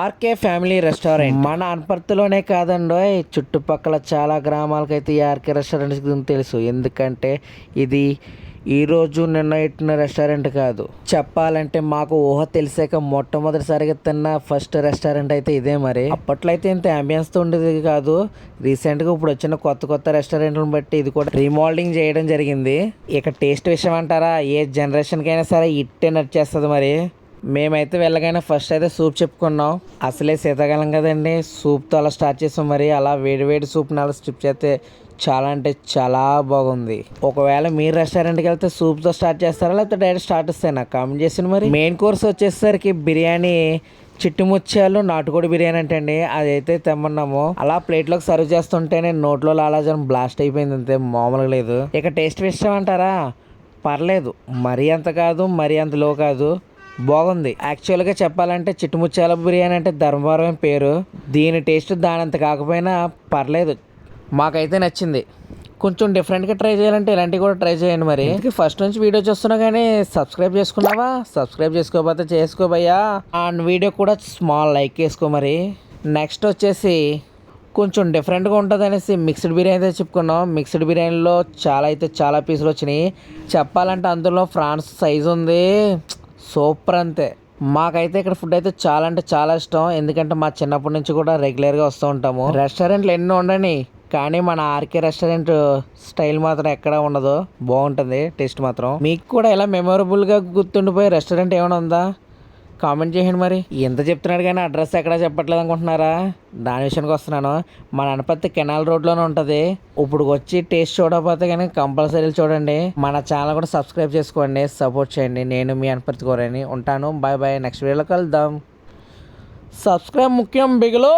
RK family restaurant మన అనపర్తిలోనే కాదండోయ్, చుట్టుపక్కల చాలా గ్రామాలకైతే ఈ ఆర్కే రెస్టారెంట్ గురించి తెలుసు. ఎందుకంటే ఇది ఈరోజు నిన్న ఇట్టిన రెస్టారెంట్ కాదు. చెప్పాలంటే మాకు ఊహ తెలిసాక మొట్టమొదటిసారిగా తిన్న ఫస్ట్ రెస్టారెంట్ అయితే ఇదే. మరి అప్పట్లో అయితే ఇంత అంబియన్స్తో ఉండేది కాదు. రీసెంట్గా ఇప్పుడు వచ్చిన కొత్త కొత్త రెస్టారెంట్లను బట్టి ఇది కూడా రీమోడలింగ్ చేయడం జరిగింది. ఇక టేస్ట్ విషయం అంటారా, ఏ జనరేషన్కి అయినా సరే ఇట్టే నచ్చేస్తుంది. మరి మేమైతే వెళ్ళగానే ఫస్ట్ అయితే సూప్ చెప్పుకున్నాం. అసలే శీతాకాలం కదండి, సూప్తో అలా స్టార్ట్ చేసాం. మరి అలా వేడి సూప్ని అలా స్టిప్ చేస్తే చాలా అంటే చాలా బాగుంది. ఒకవేళ మీరు రెస్టారెంట్కి వెళ్తే సూప్తో స్టార్ట్ చేస్తారా లేకపోతే డైరెక్ట్ స్టార్ట్ ఇస్తాయి నాకు కామెంట్ చేసిన. మరి మెయిన్ కోర్స్ వచ్చేసరికి బిర్యానీ చిట్టి ముత్యాలు నాటుకోడి బిర్యానీ అంటే అండి, అదైతే తెమ్మన్నాము. అలా ప్లేట్లోకి సర్వ్ చేస్తుంటేనే నోట్లో లాలాజలం బ్లాస్ట్ అయిపోయింది, అంతే మామూలుగా లేదు. ఇక టేస్ట్ విషయం అంటారా, పర్లేదు, మరీ అంత కాదు మరీ అంత లో కాదు, బాగుంది. యాక్చువల్గా చెప్పాలంటే చిట్టుముచ్చాల బిర్యానీ అంటే ధర్మవరం పేరు. దీని టేస్ట్ దానంత కాకపోయినా పర్లేదు, మాకైతే నచ్చింది. కొంచెం డిఫరెంట్గా ట్రై చేయాలంటే ఇలాంటివి కూడా ట్రై చేయండి. మరి ఫస్ట్ నుంచి వీడియో చూస్తున్నా కానీ సబ్స్క్రైబ్ చేసుకున్నావా? సబ్స్క్రైబ్ చేసుకోకపోతే చేసుకోబయ్యా. అండ్ వీడియో కూడా స్మాల్ లైక్ వేసుకో. మరి నెక్స్ట్ వచ్చేసి కొంచెం డిఫరెంట్గా ఉంటుంది అనేసి మిక్స్డ్ బిర్యానీ అయితే చెప్పుకున్నాం. మిక్స్డ్ బిర్యానీలో చాలా పీసులు వచ్చినాయి. చెప్పాలంటే అందులో ఫ్రాన్స్ సైజు ఉంది, సూపర్ అంతే. మాకైతే ఇక్కడ ఫుడ్ అయితే చాలా అంటే చాలా ఇష్టం. ఎందుకంటే మా చిన్నప్పటి నుంచి కూడా రెగ్యులర్గా వస్తూ ఉంటాము. రెస్టారెంట్లు ఎన్నో ఉండని కానీ మన ఆర్కే రెస్టారెంట్ స్టైల్ మాత్రం ఎక్కడా ఉండదు, బాగుంటుంది టేస్ట్ మాత్రం. మీకు కూడా ఇలా మెమొరబుల్గా గుర్తుండిపోయే రెస్టారెంట్ ఏమైనా ఉందా? కామెంట్ చేయండి. మరి ఎంత చెప్తున్నాడు కానీ అడ్రస్ ఎక్కడా చెప్పట్లేదు అనుకుంటున్నారా? దాని విషయానికి వస్తున్నాను. మన అనపత్తి కెనాల్ రోడ్లోనే ఉంటుంది. ఇప్పుడు వచ్చి టేస్ట్ చూడకపోతే కానీ కంపల్సరీ చూడండి. మన ఛానల్ కూడా సబ్స్క్రైబ్ చేసుకోండి, సపోర్ట్ చేయండి. నేను మీ అనపత్తి కోరని ఉంటాను. బాయ్ బాయ్, నెక్స్ట్ వీడియోలో కలుద్దాం. సబ్స్క్రైబ్ ముఖ్యం బిగులో.